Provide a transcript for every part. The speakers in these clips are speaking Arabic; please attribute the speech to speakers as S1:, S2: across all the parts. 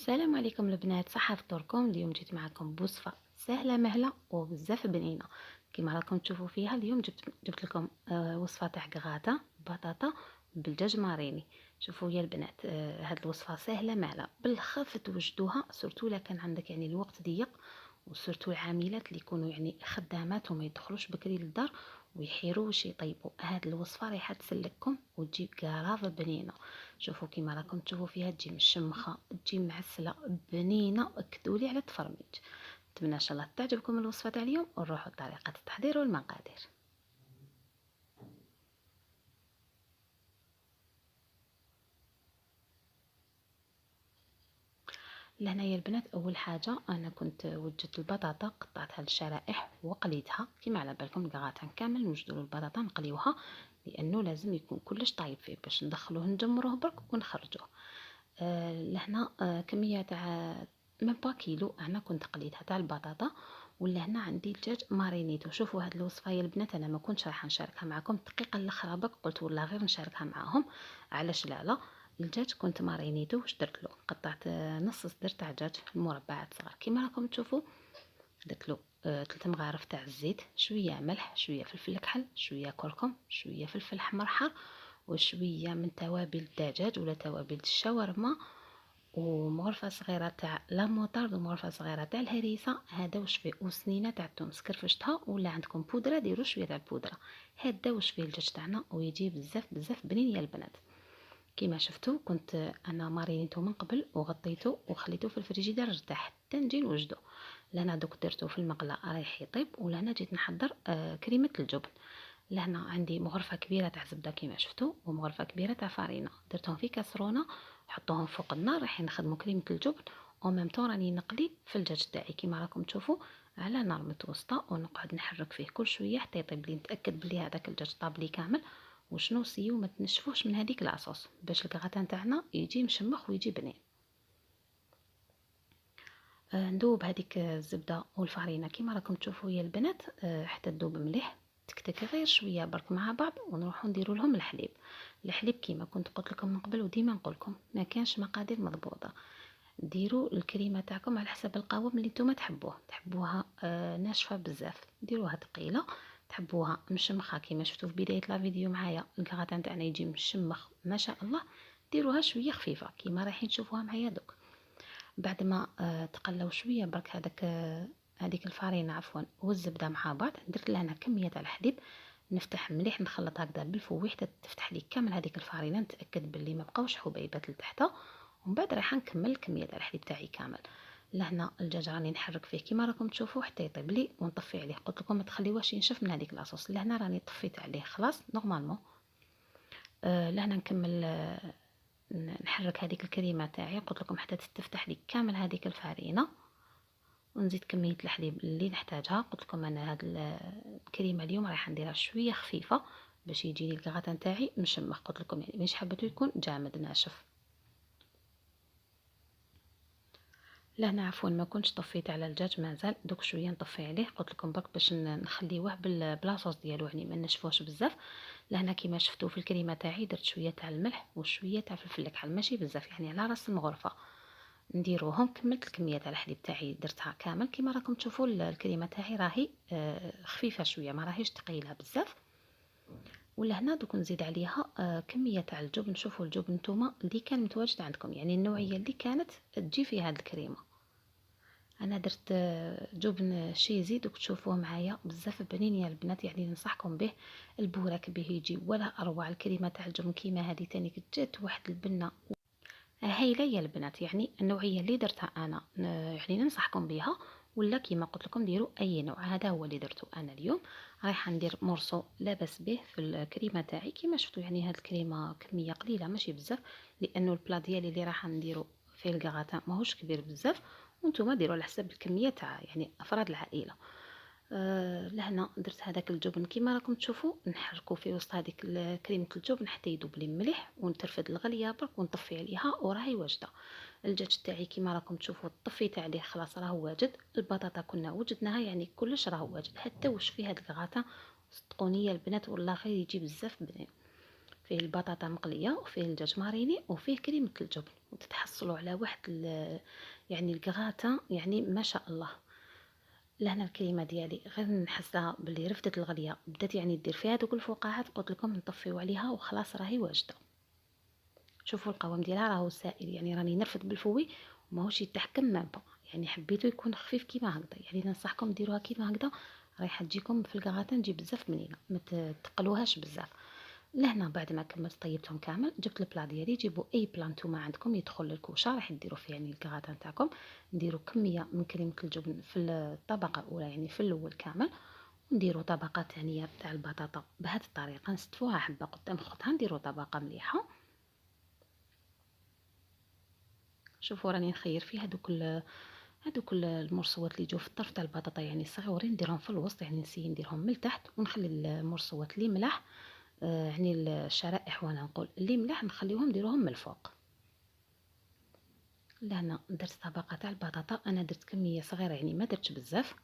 S1: السلام عليكم البنات، صحة فطوركم. اليوم جيت معكم بوصفة سهلة مهلة وبزاف بنينة. كما راكم تشوفوا فيها اليوم جبت لكم وصفة تاع كغاتا بطاطا بالدجاج ماريني. شوفوا يا البنات، هاد الوصفة سهلة مهلة بالخف توجدوها، سورتو الا كان عندك يعني الوقت ضيق، وسورتو العاملات اللي يكونوا يعني خدامات وما يدخلوش بكري للدار ويحيروا واش يطيبوا. هاد الوصفه رايحه تسلككم وتجيب كرافه بنينه. شوفوا كيما راكم تشوفوا فيها، تجي مشمخه، تجي معسله بنينه. اكدوا لي على التفرميج. نتمنى ان شاء الله تعجبكم الوصفه تاع اليوم، ونروحوا لطريقه التحضير والمقادير. لهنا يا البنات، اول حاجه انا كنت وجدت البطاطا، قطعتها لشرائح وقليتها. كيما على بالكم الكغاتان كامل نوجدوا البطاطا نقليوها، لانه لازم يكون كلش طايب فيه باش ندخلوه نجمروه برك ونخرجوه. لهنا كميه تاع من با كيلو انا كنت قليتها تاع البطاطا. ولهنا عندي الدجاج مارينيتو. شوفوا هاد الوصفه يا البنات انا ما كنتش راح نشاركها معكم الدقيقه الاخرى، برك قلت والله غير نشاركها معاهم. علاش لا؟ الدجاج كنت مارينيتو. واش درت له؟ قطعت نص صدر تاع دجاج مربعات صغار كيما راكم تشوفوا. درت له 3 مغارف تاع الزيت، شويه ملح، شويه فلفل كحل، شويه كركم، شويه فلفل احمر حار، وشويه من توابل الدجاج ولا توابل الشاورما، ومغرفه صغيره تاع لا موطارد، ومغرفه صغيره تاع الهريسه. هذا واش فيه، وسنينه تاع التونس كرفشتها، ولا عندكم بودره ديروا شويه تاع البودره. هذا واش فيه الدجاج تاعنا، ويجي بزاف بزاف بنين يا البنات. كما شفتوا كنت انا مارينيتو من قبل وغطيته وخليته في الفريجيدير ارتاح حتى نجي نوجدو. لهنا دوك درتو في المقله رايح يطيب. ولهنا جيت نحضر كريمه الجبن. لهنا عندي مغرفه كبيره تاع زبده كما شفتوا، ومغرفه كبيره تاع فارينه. درتهم في كاسرونه، حطوهم فوق النار، رايحين نخدموا كريمه الجبن. او ميم طون راني نقلي في الدجاج تاعي كما راكم تشوفوا على نار متوسطه، ونقعد نحرك فيه كل شويه حتى يطيب لي. نتاكد بلي هذاك الدجاج طاب لي كامل. وشنو سيو ما تنشفوش من هذيك لاصوص باش الكغاتان تاعنا يجي مشمخ ويجي بنين. ندوب هذيك الزبده والفرينه كيما راكم تشوفوا يا البنات حتى تذوب مليح. تكتك غير شويه برك مع بعض، ونروحوا نديروا لهم الحليب. الحليب كيما كنت قلت لكم من قبل وديما نقول لكم ما كانش مقادير مضبوطه. ديروا الكريمه تاعكم على حسب القوام اللي نتوما تحبوها ناشفه بزاف ديروها ثقيله، تحبوها مشمخه كيما شفتوا في بدايه لا فيديو معايا الكغاتان تاعنا يجي مشمخ ما شاء الله. ديروها شويه خفيفه كيما رايحين تشوفوها معايا دوك. بعد ما تقلوا شويه برك هذاك هذيك الفارينه عفوا والزبده مع بعض، درت لها كميه تاع الحليب. نفتح مليح نخلط هكذا بالفوي حتى تفتح لي كامل هذيك الفارينه، نتاكد باللي ما بقاوش حبيبات لتحت. ومن بعد رايحه نكمل الكميه تاع الحليب تاعي كامل. لهنا الدجاج راني نحرك فيه كيما راكم تشوفوا حتى يطيب لي ونطفي عليه. قلت لكم ما تخليوهش ينشف من هذيك لاصوص. لهنا راني طفيت عليه خلاص نورمالمون. لهنا نكمل نحرك هذيك الكريمه تاعي. قلت لكم حتى تفتح لي كامل هذيك الفارينه، ونزيد كميه الحليب اللي نحتاجها. قلت لكم انا هاد الكريمه اليوم راح نديرها شويه خفيفه باش يجيني الكغاتان تاعي مشمخ. قلت لكم يعني مش حبيته يكون جامد ناشف. لهنا عفوا ما كنتش طفيت على الدجاج مازال، دوك شويه نطفي عليه. قلت لكم برك باش نخليوه بلاصوص ديالو يعني ما نشفوش بزاف. لهنا كيما شفتوا في الكريمه تاعي درت شويه تاع الملح وشويه تاع فلفل الكحل، ماشي بزاف يعني على راس المغرفه نديروهم. كملت الكميه تاع الحليب تاعي درتها كامل كيما راكم تشوفوا. الكريمه تاعي راهي خفيفه شويه ما راهيش ثقيله بزاف. ولهنا دوك نزيد عليها كميه تاع الجبن. شوفوا الجبن نتوما اللي كان متواجد عندكم يعني النوعيه اللي كانت تجي في هذه الكريمه. انا درت جبن شيزي دوك تشوفوه معايا بزاف بنين يا البنات، يعني ننصحكم به. البوراك به يجي ولا اروع. الكريمه تاع الجبن كيما هذه تاني جات واحد البنه هايله يا البنات. يعني النوعيه اللي درتها انا يعني ننصحكم بها. ولا كيما قلت لكم ديروا اي نوع. هذا هو اللي درته انا اليوم. رايحه ندير مرصو لاباس به في الكريمه تاعي كيما شفتوا. يعني هاد الكريمه كميه قليله ماشي بزاف، لانه البلا ديالي اللي راح نديرو فيه الكغاتان ماهوش كبير بزاف. وانتم ديروا على حسب الكميه تاع يعني افراد العائله. لهنا درت هذاك الجبن كيما راكم تشوفوا. نحركوا في وسط هذيك كريمه الجبن حتى يذوب لي مليح، ونترفد الغليه برك ونطفي عليها وراهي واجده. الدجاج تاعي كيما راكم تشوفوا طفيت عليه خلاص راه واجد. البطاطا كنا وجدناها يعني كلش راه واجد. حتى واش في هاد الكغاتا صدقوني يا البنات والله غير يجي بزاف بنين. فيه البطاطا مقليه وفيه الدجاج ماريني وفيه كريمه الجبن، وتتحصلوا على واحد يعني الكغاتا يعني ما شاء الله. لهنا الكريمه ديالي غير نحسها باللي رفدت الغليه بدات يعني دير فيها دوك الفقاعات، قلت لكم نطفيو عليها وخلاص راهي واجده. شوفوا القوام ديالها راهو سائل، يعني راني نرفد بالفوي وماهوش يتحكم مابا، يعني حبيتو يكون خفيف كيما هكذا. يعني ننصحكم ديروها كيما هكذا، رايحه تجيكم في الكغاتان تجي بزاف بنينه، ما تقلوهاش بزاف. لهنا بعد ما كملت طيبتهم كامل جبت البلا ديالي. جيبوا اي بلا نتوما عندكم يدخل للكوشه راح ديروا فيه يعني الكغاتان تاعكم. نديروا كميه من كريمه الجبن في الطبقه الاولى يعني في الاول كامل، ونديروا طبقه ثانيه تاع البطاطا بهذه الطريقه، نستفوها حبه قدام خطها، نديروا طبقه مليحه. شوفوا راني نخير فيه هذوك المرصوات اللي يجوا في الطرف تاع البطاطا يعني صغيورين، نديرهم في الوسط، يعني نسي نديرهم من التحت، ونخلي المرصوات اللي ملاح يعني الشرائح وانا نقول اللي ملاح نخليهم نديروهم من الفوق. لهنا درت طبقه تاع البطاطا، انا درت كميه صغيره يعني ما درتش بزاف.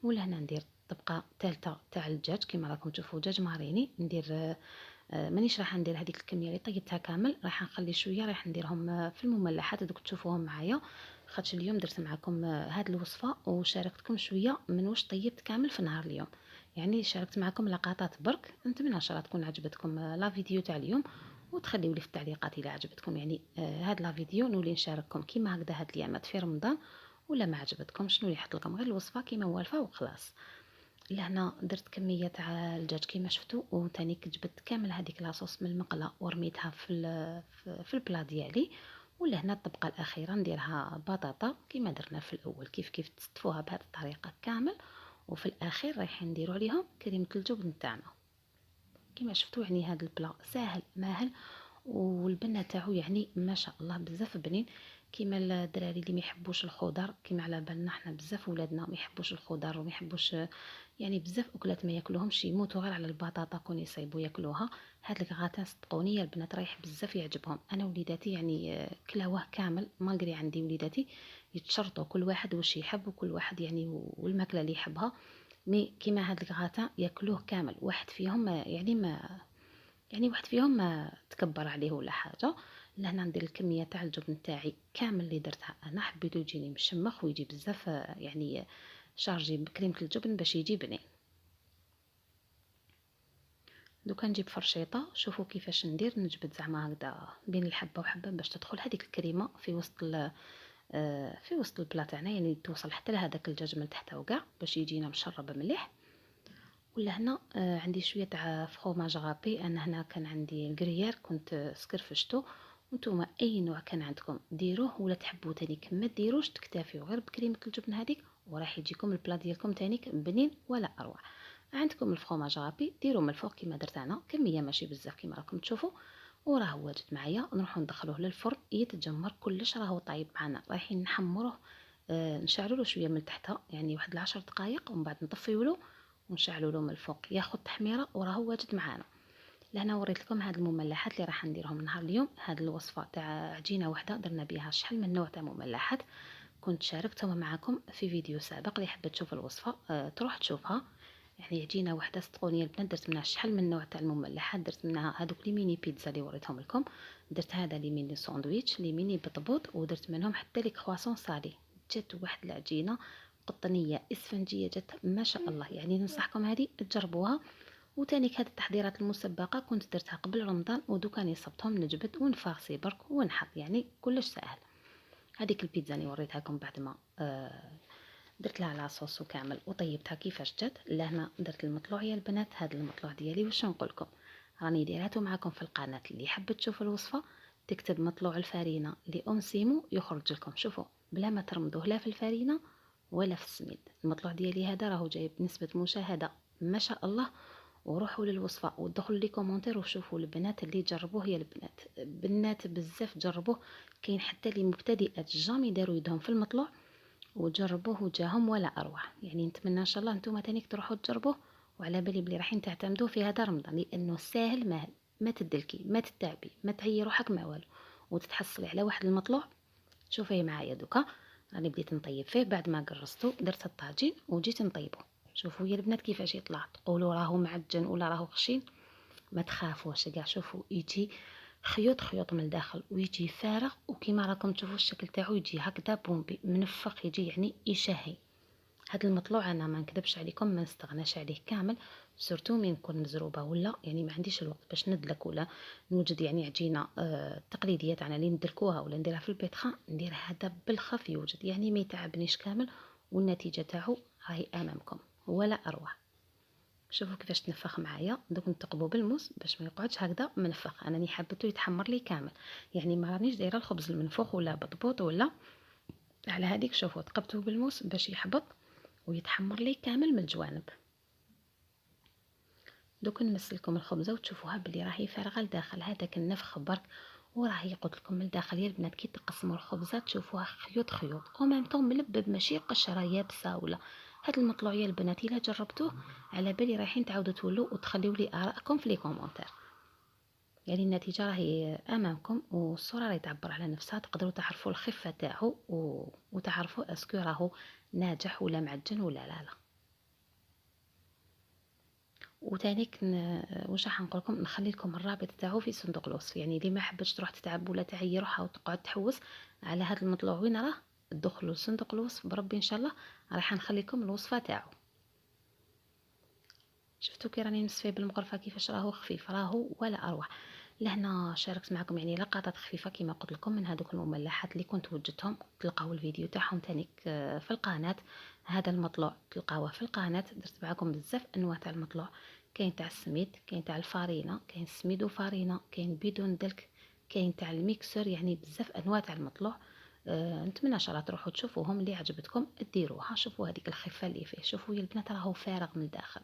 S1: ولهنا ندير طبقه ثالثه تاع الدجاج كما راكم تشوفوا، دجاج ماريني. ندير مانيش راح ندير هذيك الكميه اللي طيبتها كامل، راح نخلي شويه راح نديرهم في المملحات دوك تشوفوهم معايا، خاطش اليوم درت معكم هاد الوصفه وشاركتكم شويه من واش طيبت كامل في نهار اليوم. يعني شاركت معكم لقطات برك. نتمنى ان شاء الله تكون عجبتكم لا فيديو تاع اليوم، وتخليوا لي في التعليقات اذا عجبتكم يعني هاد لا فيديو، نولي نشارككم كيما هكذا هاد الايامات في رمضان. ولا ما عجبتكمش نولي نحط لكم غير الوصفه كيما موالفه وخلاص. لهنا درت كميه تاع الدجاج كيما شفتوا، وثاني جبت كامل هذيك لاصوص من المقله ورميتها في البلا ديالي. ولهنا الطبقه الاخيره نديرها بطاطا كيما درنا في الاول، كيف تستفوها بهذه الطريقه كامل. وفي الاخير رايحين نديروا عليهم كريمه الجبن تاعنا كيما شفتوا. يعني هذا البلا ساهل ماهل، والبنه تاعو يعني ما شاء الله بزاف بنين. كيما الدراري اللي ما يحبوش الخضر، كيما على بالنا حنا بزاف ولادنا ما يحبوش الخضر وما يحبوش يعني بزاف اكلات ما ياكلوهمش، يموتوا غير على البطاطا كون يصيبوا ياكلوها. هاد الكغاتان صدقوني البنات رايح بزاف يعجبهم. انا وليداتي يعني كلاوه كامل، مالغري عندي وليداتي يتشرطوا كل واحد واش يحب، وكل واحد يعني والماكله اللي يحبها. مي كيما هاد الكغاتان ياكلوه كامل، واحد فيهم واحد فيهم ما تكبر عليه ولا حاجه. لهنا ندير الكميه تاع الجبن تاعي كامل اللي درتها انا، حبيتو يجيني مشمخ ويجي بزاف يعني شارجي بكريمه الجبن باش يجي بنين. دوكا نجيب فرشيطه، شوفوا كيفاش ندير، نجبد زعما هكذا بين الحبه وحبه باش تدخل هذيك الكريمه في وسط في وسط البلا تاعنا، يعني توصل حتى لهذاك الدجاج من تحت وكاع باش يجينا مشرب مليح. ولا هنا عندي شويه تاع فخوماج غابي، انا هنا كان عندي الكريير كنت سكرفشتو. وانتم اي نوع كان عندكم ديروه، ولا تحبوا تاني ما ديروش تكتفيو غير بكريمه الجبن هذيك، وراح يجيكم البلا ديالكم تاني بنين ولا اروع. عندكم الفخوماج غابي ديروه من الفوق كما درت انا، كميه ماشي بزاف كما راكم تشوفوا. وراه واجد معايا، نروحو ندخلوه للفرن يتجمر كلش، راهو طايب معنا. رايحين نحمروه نشعلوا له شويه من تحت يعني واحد 10 دقائق، ومن بعد نطفيو له ونشعلوا له من الفوق ياخذ تحميره وراه واجد معانا. لهنا وريت لكم هاد المملحات اللي راح نديرهم نهار اليوم. هاد الوصفه تاع عجينه واحده درنا بها شحال من نوع تاع مملحات، كنت شاركتهم معكم في فيديو سابق. اللي حبت تشوف الوصفه تروح تشوفها. يعني عجينه واحده صدقوني البنات درت منها شحال من نوع تاع المملحات. درت منها هذوك لي ميني بيتزا اللي وريتهم لكم، درت هذا لي ميني ساندويتش، لي ميني بطبوط، ودرت منهم حتى لي كرواسون صالي. جات واحد العجينه قطنيه اسفنجيه جات ما شاء الله، يعني ننصحكم هذه تجربوها. وتانيك هاد التحضيرات المسبقه كنت درتها قبل رمضان، ودوكا راني صبتهم نجبد ونفاغسي برك ونحط، يعني كلش سهل. هذيك البيتزا اللي وريتها لكم بعد ما درت لها لاصوص وكامل وطيبتها كيفاش جات. لهنا درت المطلوع يا البنات، هذا المطلوع ديالي واش نقول لكم راني دايراتو معكم في القناه. اللي حبت تشوف الوصفه تكتب مطلوع الفارينه لأنسيمو يخرج لكم. شوفوا بلا ما ترمضوه لا في الفارينه ولا في السميد. المطلوع ديالي هذا راهو جايب نسبه مشاهده ما شاء الله. وروحوا للوصفه ودخلوا لي كومونتير وشوفوا البنات اللي جربوه، يا البنات بنات بزاف جربوه. كاين حتى اللي مبتدئات جامي داروا يدهم في المطلوع وجربوه وجاهم ولا اروع. يعني نتمنى ان شاء الله نتوما تانيك تروحوا تجربوه، وعلى بالي بلي راحين تعتمدوه في هذا رمضان، لانه ساهل ماهل. ما تدلكي ما تتعبي ما تعيي روحك ما والو، وتتحصلي على واحد المطلوع. شوفي معايا دوكا راني بديت نطيب فيه بعد ما قرصته، درت الطاجين وجيت نطيبه. شوفوا يا البنات كيفاش يطلع، تقولوا راهو معجن ولا راهو خشين. ما تخافوش كاع. شوفوا يجي خيوط خيوط من الداخل ويجي فارغ، وكما راكم تشوفوا الشكل تاعو يجي هكذا بومبي منفخ، يجي يعني يشهي. هذا المطلوع انا ما نكذبش عليكم ما نستغناش عليه كامل، سورتو من نكون مزروبه ولا يعني ما عنديش الوقت باش ندلك ولا نوجد يعني عجينه تقليديه تاعنا اللي ندلكوها ولا نديرها في البيتخا، ندير هذا بالخف يوجد، يعني ما يتعبنيش كامل، والنتيجه تاعو راهي امامكم ولا اروع. شوفوا كيفاش تنفخ معايا. دوك نتقبوا بالموس باش ما يقعدش هكذا منفخ، انا ني حبيته يتحمر لي كامل، يعني ما رانيش دايره الخبز المنفوخ ولا بطبوط ولا على هذيك. شوفوا تقبته بالموس باش يحبط ويتحمر لي كامل من الجوانب. دوك نمثلكم الخبزه وتشوفوها بلي راهي فارغه لداخل، هذاك النفخ برك وراهي قلت لكم من الداخل يا البنات كي تقسموا الخبزه تشوفوها خيوط خيوط ومام طون ملبب، ماشي قشره يابسه ولا. هاد المطلوع يا البنات الا جربتوه على بالي رايحين تعاودوا تولوا وتخليوا لي ارائكم في لي كومونتير، يعني النتيجه راهي امامكم والصوره راهي تعبر على نفسها، تقدروا تعرفوا الخفه تاعو وتعرفوا اسكو راهو ناجح ولا معجن ولا لا. وتانيك واش راح نقول لكم، نخلي لكم الرابط تاعو في صندوق الوصف، يعني اللي ما حبتش تروح تتعب ولا تعيي روحها وتقعد تحوس على هذا المطلوع وين راه، تدخلوا لصندوق الوصف بربي ان شاء الله راح نخلي لكم الوصفه تاعو. شفتوا كي راني نصفيه بالمغرفه كيفاش راهو خفيف، راهو ولا اروع. لهنا شاركت معكم يعني لقطات خفيفه كما قلت لكم من هذوك المملحات اللي كنت وجدتهم، تلقاو الفيديو تاعهم تانيك في القناه. هذا المطلوع تلقاوه في القناه، درت معكم بزاف انواع تاع المطلوع، كاين تاع السميد، كاين تاع الفارينه، كاين سميد وفارينه، كاين بدون دلك، كاين تاع الميكسر، يعني بزاف انواع تاع المطلوع. نتمنى ان شاء الله تروحوا تشوفوهم، اللي عجبتكم ديروها. شوفوا هذيك الخفه اللي فيه، شوفوا يا البنات راهو فارغ من الداخل.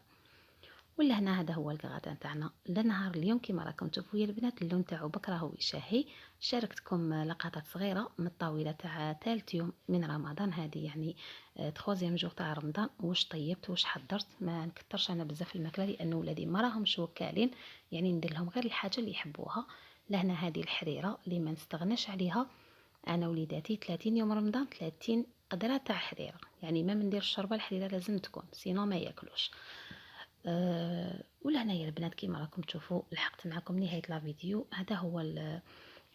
S1: ولا هنا هذا هو الكغاتان تاعنا لنهار اليوم كما راكم تشوفوا يا البنات، اللون تاعو بك راهو يشهي. شاركتكم لقطات صغيره من الطاوله تاع ثالث يوم من رمضان، هذه يعني تخوازيام جور تاع رمضان. واش طيبت واش حضرت، ما نكثرش انا بزاف الماكله لان ولادي ما راهمش وكالين، يعني ندير لهم غير الحاجه اللي يحبوها. لهنا هذه الحريره اللي ما نستغناش عليها، انا وليداتي 30 يوم رمضان 30 قدره تاع حريره، يعني ما ندير الشوربه الحريره لازم تكون سينو ما ياكلوش. ولهنايا البنات كيما راكم تشوفوا لحقت معكم نهايه لا فيديو. هذا هو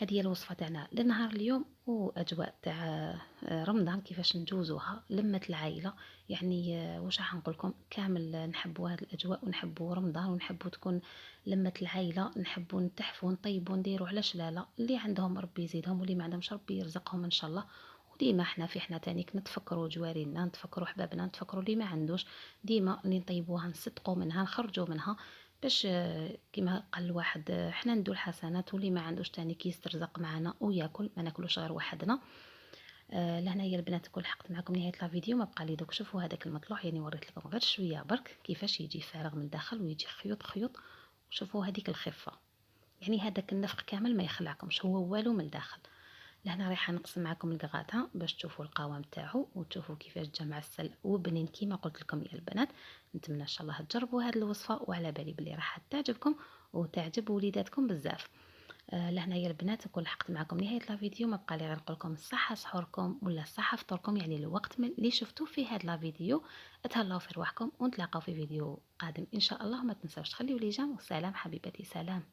S1: هذه هي الوصفه تاعنا لنهار اليوم، واجواء تاع رمضان كيفاش نجوزوها لمه العائله. يعني واش راح نقول لكم، كامل نحبوا هذه الاجواء ونحبوا رمضان ونحبوا تكون لمه العائله، نحبوا نتحفوا نطيبوا نديروا، علاش لا. اللي عندهم ربي يزيدهم واللي ما عندهمش ربي يرزقهم ان شاء الله. وديما حنا تانيك نتفكروا جوارينا، نتفكروا حبابنا، نتفكروا اللي ما عندوش، ديما اللي نطيبوها نصدقوا منها نخرجوا منها، باش كما قال الواحد حنا ندو الحسنات، واللي ما عندوش تاني يسترزق معنا وياكل، ما ناكلوش غير وحدنا. لهنا يا البنات كل حقت معكم نهايه لا فيديو. ما بقى لي دوك شوفوا هذاك المطلوع، يعني وريت لكم غير شويه برك كيفاش يجي فارغ من الداخل ويجي خيوط خيوط. وشوفوا هذيك الخفه، يعني هذاك النفق كامل ما يخلعكمش، هو والو من الداخل. لهنا رايحه نقسم معكم الكغاتان باش تشوفوا القوام تاعو وتشوفوا كيفاش جا معسل وبنين كيما قلت لكم يا البنات. نتمنى ان شاء الله تجربوا هذه الوصفه، وعلى بالي بلي راح تعجبكم وتعجب وليداتكم بزاف. لهنا يا البنات نكون لحقت معكم نهايه لا فيديو. ما بقى لي غير نقول لكم الصحه سحوركم ولا الصحه فطوركم، يعني الوقت اللي شفتوه في هذا لا فيديو. اتهلاو في رواحكم ونتلاقاو في فيديو قادم ان شاء الله. ما تنساوش تخليوا لي جيم، والسلام حبيبتي، سلام.